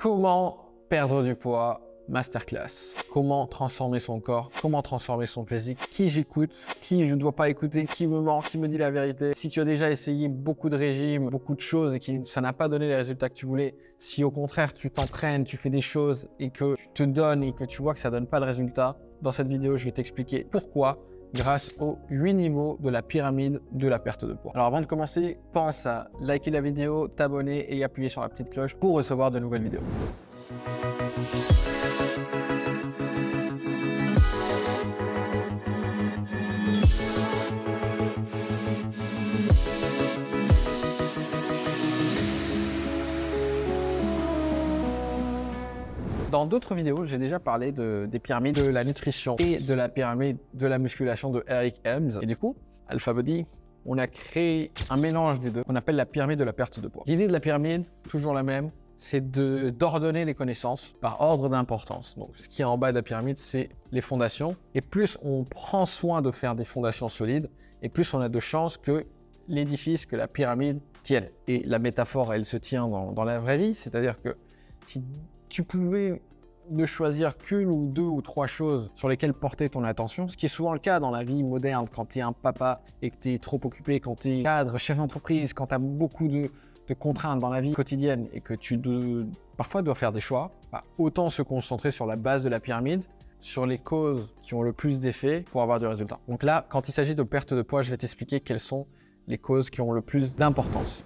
Comment perdre du poids masterclass. Comment transformer son corps, comment transformer son physique, qui j'écoute, qui je ne dois pas écouter, qui me ment, qui me dit la vérité. Si tu as déjà essayé beaucoup de régimes, beaucoup de choses et que ça n'a pas donné les résultats que tu voulais, si au contraire tu t'entraînes, tu fais des choses et que tu te donnes et que tu vois que ça ne donne pas de résultat, dans cette vidéo je vais t'expliquer pourquoi grâce aux 8 niveaux de la pyramide de la perte de poids. Alors avant de commencer, pense à liker la vidéo, t'abonner et appuyer sur la petite cloche pour recevoir de nouvelles vidéos. Dans d'autres vidéos, j'ai déjà parlé des pyramides de la nutrition et de la pyramide de la musculation de Eric Helms. Et du coup, Alpha Body, on a créé un mélange des deux qu'on appelle la pyramide de la perte de poids. L'idée de la pyramide, toujours la même, c'est d'ordonner les connaissances par ordre d'importance. Donc, ce qui est en bas de la pyramide, c'est les fondations. Et plus on prend soin de faire des fondations solides, et plus on a de chances que l'édifice, que la pyramide tienne. Et la métaphore, elle se tient dans la vraie vie, c'est-à-dire que si tu pouvais ne choisir qu'une ou deux ou trois choses sur lesquelles porter ton attention, ce qui est souvent le cas dans la vie moderne quand tu es un papa et que tu es trop occupé, quand tu es cadre, chef d'entreprise, quand tu as beaucoup de contraintes dans la vie quotidienne et que tu parfois dois faire des choix, autant se concentrer sur la base de la pyramide, sur les causes qui ont le plus d'effet pour avoir du résultat. Donc là, quand il s'agit de perte de poids, je vais t'expliquer quelles sont les causes qui ont le plus d'importance.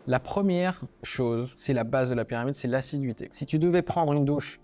La première chose, c'est la base de la pyramide, c'est l'assiduité. Si tu devais prendre une douche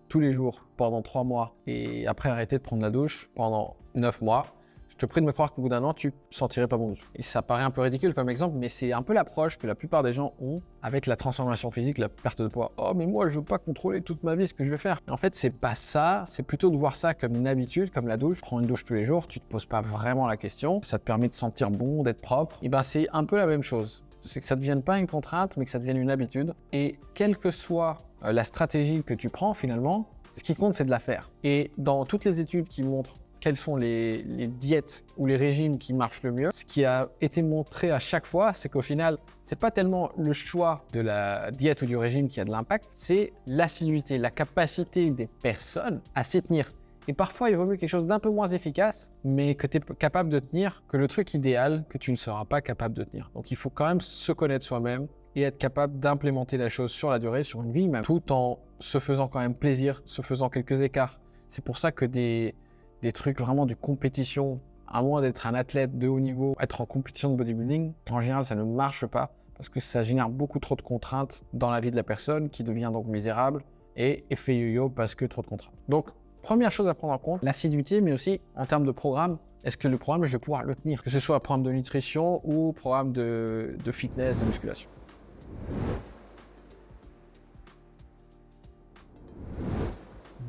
tous les jours pendant 3 mois et après arrêter de prendre la douche pendant 9 mois, je te prie de me croire qu'au bout d'un an, tu ne sentirais pas bon du tout. Et ça paraît un peu ridicule comme exemple, mais c'est un peu l'approche que la plupart des gens ont avec la transformation physique, la perte de poids. Oh, mais moi, je veux pas contrôler toute ma vie ce que je vais faire. En fait, c'est pas ça. C'est plutôt de voir ça comme une habitude, comme la douche. Prends une douche tous les jours, tu te poses pas vraiment la question. Ça te permet de sentir bon, d'être propre. Et ben, c'est un peu la même chose. C'est que ça ne devienne pas une contrainte, mais que ça devienne une habitude. Et quelle que soit la stratégie que tu prends finalement, ce qui compte, c'est de la faire. Et dans toutes les études qui montrent quelles sont les diètes ou les régimes qui marchent le mieux, ce qui a été montré à chaque fois, c'est qu'au final, c'est pas tellement le choix de la diète ou du régime qui a de l'impact, c'est l'assiduité, la capacité des personnes à s'y tenir. Et parfois, il vaut mieux quelque chose d'un peu moins efficace, mais que tu es capable de tenir, que le truc idéal que tu ne seras pas capable de tenir. Donc, il faut quand même se connaître soi-même et être capable d'implémenter la chose sur la durée, sur une vie même, tout en se faisant quand même plaisir, se faisant quelques écarts. C'est pour ça que des trucs vraiment de compétition, à moins d'être un athlète de haut niveau, être en compétition de bodybuilding, en général, ça ne marche pas parce que ça génère beaucoup trop de contraintes dans la vie de la personne qui devient donc misérable et effet yo-yo parce que trop de contraintes. Donc, première chose à prendre en compte, l'assiduité, mais aussi en termes de programme. Est-ce que le programme, je vais pouvoir le tenir? Que ce soit un programme de nutrition ou programme de fitness, de musculation.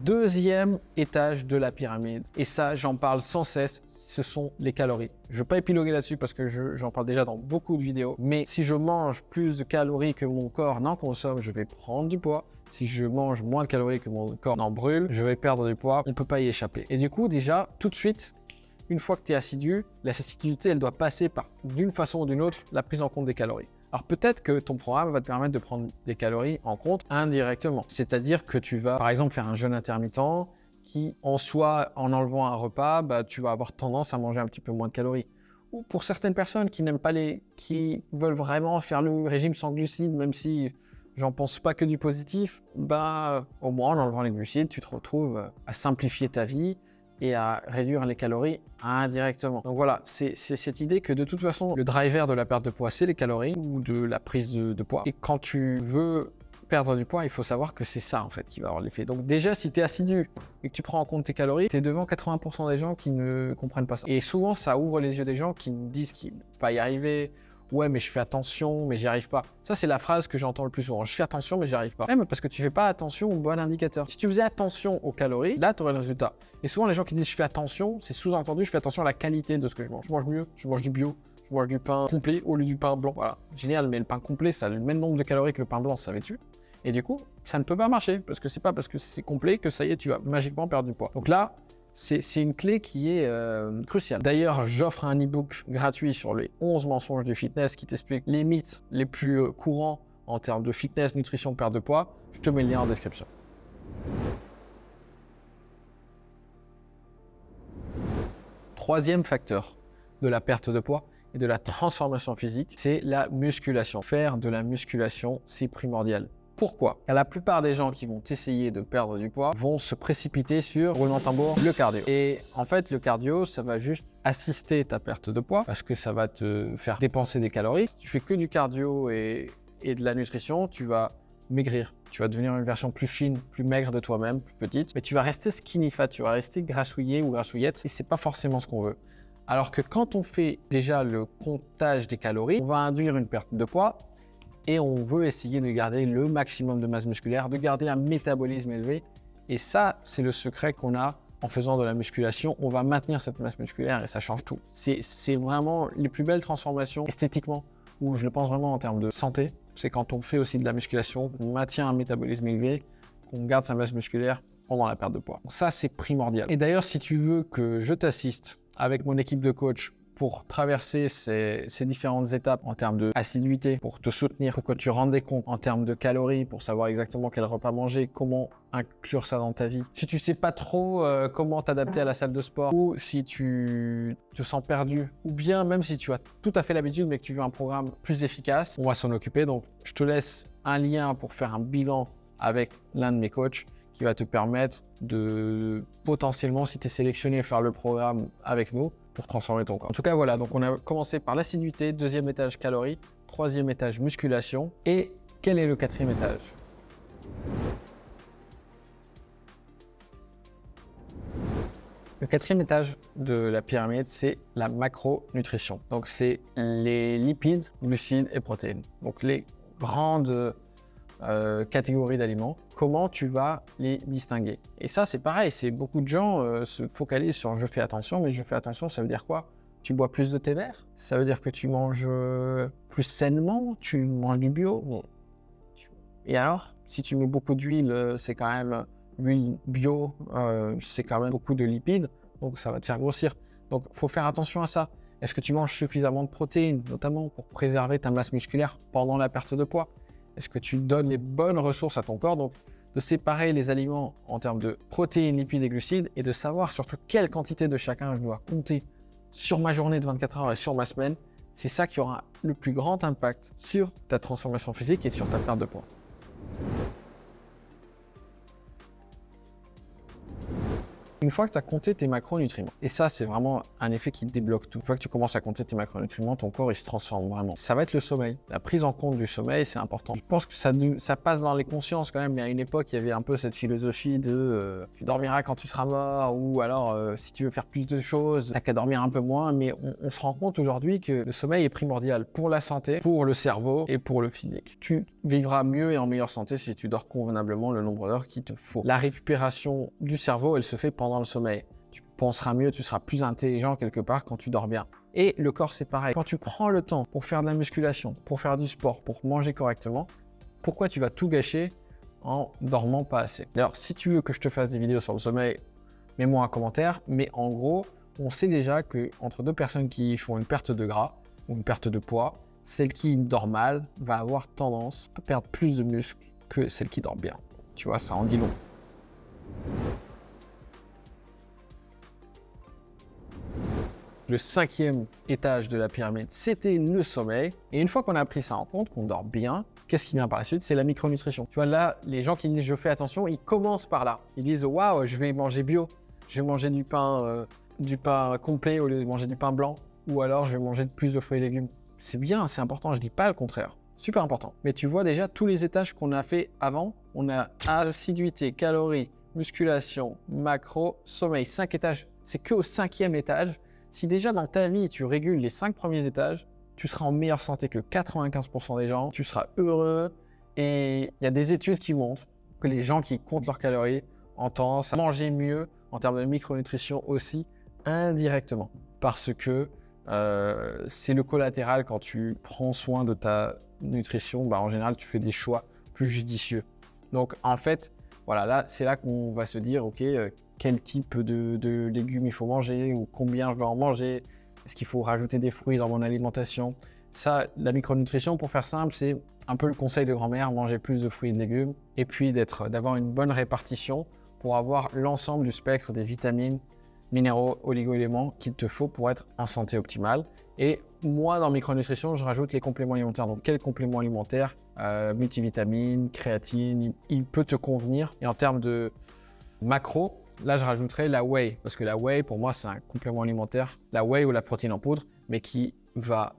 Deuxième étage de la pyramide, et ça, j'en parle sans cesse, ce sont les calories. Je ne vais pas épiloguer là-dessus parce que j'en parle déjà dans beaucoup de vidéos, mais si je mange plus de calories que mon corps n'en consomme, je vais prendre du poids. Si je mange moins de calories que mon corps n'en brûle, je vais perdre du poids, on ne peut pas y échapper. Et du coup, déjà, tout de suite, une fois que tu es assidu, l'assiduité, elle doit passer par, d'une façon ou d'une autre, la prise en compte des calories. Alors peut-être que ton programme va te permettre de prendre des calories en compte indirectement. C'est-à-dire que tu vas, par exemple, faire un jeûne intermittent qui, en soi, en enlevant un repas, tu vas avoir tendance à manger un petit peu moins de calories. Ou pour certaines personnes qui n'aiment pas qui veulent vraiment faire le régime sans glucides, même si j'en pense pas que du positif, au moins en enlevant les glucides, tu te retrouves à simplifier ta vie et à réduire les calories indirectement. Donc voilà, c'est cette idée que de toute façon, le driver de la perte de poids, c'est les calories ou de la prise de poids. Et quand tu veux perdre du poids, il faut savoir que c'est ça en fait qui va avoir l'effet. Donc déjà, si tu es assidu et que tu prends en compte tes calories, tu es devant 80% des gens qui ne comprennent pas ça. Et souvent, ça ouvre les yeux des gens qui me disent qu'ils ne peuvent pas y arriver. Ouais, mais je fais attention, mais j'y arrive pas. Ça, c'est la phrase que j'entends le plus souvent. Je fais attention, mais j'y arrive pas. Même parce que tu fais pas attention au bon indicateur. Si tu faisais attention aux calories, là, tu aurais le résultat. Et souvent, les gens qui disent je fais attention, c'est sous-entendu, je fais attention à la qualité de ce que je mange. Je mange mieux, je mange du bio, je mange du pain complet au lieu du pain blanc. Voilà, génial, mais le pain complet, ça a le même nombre de calories que le pain blanc, savais-tu? Et du coup, ça ne peut pas marcher parce que c'est pas parce que c'est complet que ça y est, tu vas magiquement perdre du poids. Donc là, C'est une clé qui est cruciale. D'ailleurs, j'offre un e-book gratuit sur les 11 mensonges du fitness qui t'explique les mythes les plus courants en termes de fitness, nutrition, perte de poids. Je te mets le lien en description. Troisième facteur de la perte de poids et de la transformation physique, c'est la musculation. Faire de la musculation, c'est primordial. Pourquoi? Car la plupart des gens qui vont essayer de perdre du poids vont se précipiter sur, roulement de tambour, le cardio. Et en fait, le cardio, ça va juste assister ta perte de poids parce que ça va te faire dépenser des calories. Si tu fais que du cardio et de la nutrition, tu vas maigrir. Tu vas devenir une version plus fine, plus maigre de toi-même, plus petite. Mais tu vas rester skinny fat, tu vas rester grassouillé ou grassouillette et c'est pas forcément ce qu'on veut. Alors que quand on fait déjà le comptage des calories, on va induire une perte de poids et on veut essayer de garder le maximum de masse musculaire, de garder un métabolisme élevé. Et ça, c'est le secret qu'on a en faisant de la musculation. On va maintenir cette masse musculaire et ça change tout. C'est vraiment les plus belles transformations esthétiquement, où je le pense vraiment en termes de santé. C'est quand on fait aussi de la musculation, qu'on maintient un métabolisme élevé, qu'on garde sa masse musculaire pendant la perte de poids. Donc ça, c'est primordial. Et d'ailleurs, si tu veux que je t'assiste avec mon équipe de coach pour traverser ces différentes étapes en termes d'assiduité, pour te soutenir, pour que tu rendes des comptes en termes de calories, pour savoir exactement quel repas manger, comment inclure ça dans ta vie. Si tu sais pas trop comment t'adapter à la salle de sport, ou si tu te sens perdu, ou bien même si tu as tout à fait l'habitude mais que tu veux un programme plus efficace, on va s'en occuper. Donc je te laisse un lien pour faire un bilan avec l'un de mes coachs qui va te permettre de potentiellement, si tu es sélectionné, faire le programme avec nous pour transformer ton corps. En tout cas, voilà, donc on a commencé par l'assiduité, deuxième étage calories, troisième étage musculation. Et quel est le quatrième étage? Le quatrième étage de la pyramide, c'est la macronutrition. Donc, c'est les lipides, glucides et protéines. Donc, les grandes catégories d'aliments, comment tu vas les distinguer. Et ça, c'est pareil, c'est beaucoup de gens se focalisent sur je fais attention, mais je fais attention, ça veut dire quoi? Tu bois plus de thé vert? Ça veut dire que tu manges plus sainement? Tu manges du bio? Et alors, si tu mets beaucoup d'huile, c'est quand même l'huile bio, c'est quand même beaucoup de lipides, donc ça va te faire grossir. Donc, il faut faire attention à ça. Est-ce que tu manges suffisamment de protéines, notamment pour préserver ta masse musculaire pendant la perte de poids? Est-ce que tu donnes les bonnes ressources à ton corps? Donc, de séparer les aliments en termes de protéines, lipides et glucides et de savoir surtout quelle quantité de chacun je dois compter sur ma journée de 24 heures et sur ma semaine. C'est ça qui aura le plus grand impact sur ta transformation physique et sur ta perte de poids. Une fois que tu as compté tes macronutriments, et ça c'est vraiment un effet qui débloque tout. Une fois que tu commences à compter tes macronutriments, ton corps il se transforme vraiment. Ça va être le sommeil. La prise en compte du sommeil, c'est important. Je pense que ça passe dans les consciences quand même, mais à une époque il y avait un peu cette philosophie de tu dormiras quand tu seras mort, ou alors si tu veux faire plus de choses, t'as qu'à dormir un peu moins, mais on se rend compte aujourd'hui que le sommeil est primordial pour la santé, pour le cerveau et pour le physique. Tu vivras mieux et en meilleure santé si tu dors convenablement le nombre d'heures qu'il te faut. La récupération du cerveau, elle se fait pendant le sommeil. Tu penseras mieux, tu seras plus intelligent quelque part quand tu dors bien. Et le corps, c'est pareil. Quand tu prends le temps pour faire de la musculation, pour faire du sport, pour manger correctement, pourquoi tu vas tout gâcher en dormant pas assez? D'ailleurs, si tu veux que je te fasse des vidéos sur le sommeil, mets-moi un commentaire. Mais en gros, on sait déjà que entre deux personnes qui font une perte de gras ou une perte de poids, celle qui dort mal va avoir tendance à perdre plus de muscles que celle qui dort bien. Tu vois, ça en dit long. Le cinquième étage de la pyramide, c'était le sommeil. Et une fois qu'on a pris ça en compte, qu'on dort bien, qu'est-ce qui vient par la suite? C'est la micronutrition. Tu vois, là, les gens qui disent « je fais attention », ils commencent par là. Ils disent « waouh, je vais manger bio, je vais manger du pain complet au lieu de manger du pain blanc, ou alors je vais manger plus de fruits et légumes ». C'est bien, c'est important, je dis pas le contraire. Super important. Mais tu vois déjà tous les étages qu'on a fait avant. On a assiduité, calories, musculation, macro, sommeil. 5 étages. C'est que au 5e étage. Si déjà dans ta vie, tu régules les 5 premiers étages, tu seras en meilleure santé que 95% des gens. Tu seras heureux. Et il y a des études qui montrent que les gens qui comptent leurs calories ont tendance à manger mieux en termes de micronutrition aussi indirectement. Parce que c'est le collatéral quand tu prends soin de ta nutrition. En général, tu fais des choix plus judicieux. Donc, en fait, Voilà, là, c'est là qu'on va se dire, ok, quel type de légumes il faut manger ou combien je dois en manger. Est-ce qu'il faut rajouter des fruits dans mon alimentation? Ça, la micronutrition, pour faire simple, c'est un peu le conseil de grand-mère, manger plus de fruits et de légumes, et puis d'avoir une bonne répartition pour avoir l'ensemble du spectre des vitamines, minéraux, oligo-éléments qu'il te faut pour être en santé optimale. Et moi, dans micronutrition, je rajoute les compléments alimentaires. Donc, quel complément alimentaire, multivitamines, créatine, il peut te convenir. Et en termes de macro, là, je rajouterais la whey, parce que la whey, pour moi, c'est un complément alimentaire, la whey ou la protéine en poudre, mais qui va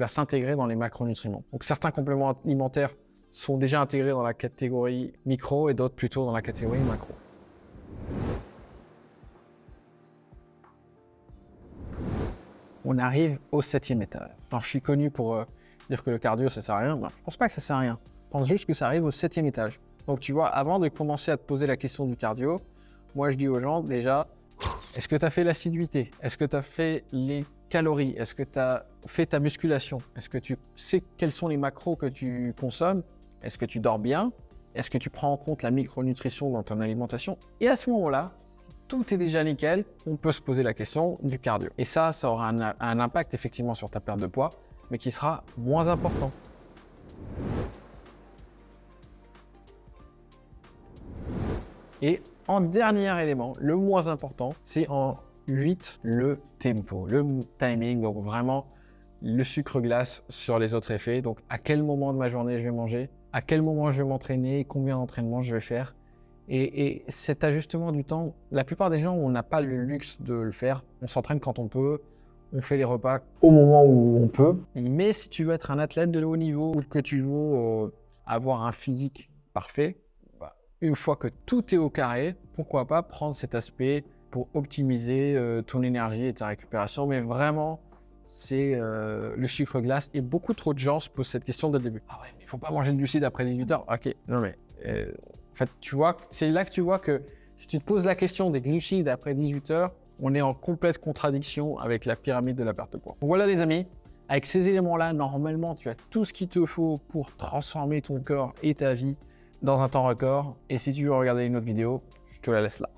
s'intégrer dans les macronutriments. Donc, certains compléments alimentaires sont déjà intégrés dans la catégorie micro et d'autres plutôt dans la catégorie macro. On arrive au 7e étage. Alors, je suis connu pour dire que le cardio, ça sert à rien. Ben, je pense pas que ça sert à rien. Je pense juste que ça arrive au 7e étage. Donc, tu vois, avant de commencer à te poser la question du cardio, moi, je dis aux gens, déjà, est-ce que tu as fait l'assiduité? Est-ce que tu as fait les calories? Est-ce que tu as fait ta musculation? Est-ce que tu sais quels sont les macros que tu consommes? Est-ce que tu dors bien? Est-ce que tu prends en compte la micronutrition dans ton alimentation? Et à ce moment-là, tout est déjà nickel, on peut se poser la question du cardio. Et ça aura un impact effectivement sur ta perte de poids, mais qui sera moins important. Et en dernier élément, le moins important, c'est en 8, le tempo, le timing, donc vraiment le sucre glace sur les autres effets. Donc à quel moment de ma journée je vais manger, à quel moment je vais m'entraîner, combien d'entraînements je vais faire. Et cet ajustement du temps, la plupart des gens, on n'a pas le luxe de le faire. On s'entraîne quand on peut, on fait les repas au moment où on peut. Mais si tu veux être un athlète de haut niveau ou que tu veux avoir un physique parfait, une fois que tout est au carré, pourquoi pas prendre cet aspect pour optimiser ton énergie et ta récupération. Mais vraiment, c'est le chiffre glace. Et beaucoup trop de gens se posent cette question dès le début. Ah ouais, il ne faut pas manger de glucides après 18 h. Ok, non mais... en fait, tu vois, c'est là que tu vois que si tu te poses la question des glucides après 18 h, on est en complète contradiction avec la pyramide de la perte de poids. Donc voilà les amis, avec ces éléments-là, normalement, tu as tout ce qu'il te faut pour transformer ton corps et ta vie dans un temps record. Et si tu veux regarder une autre vidéo, je te la laisse là.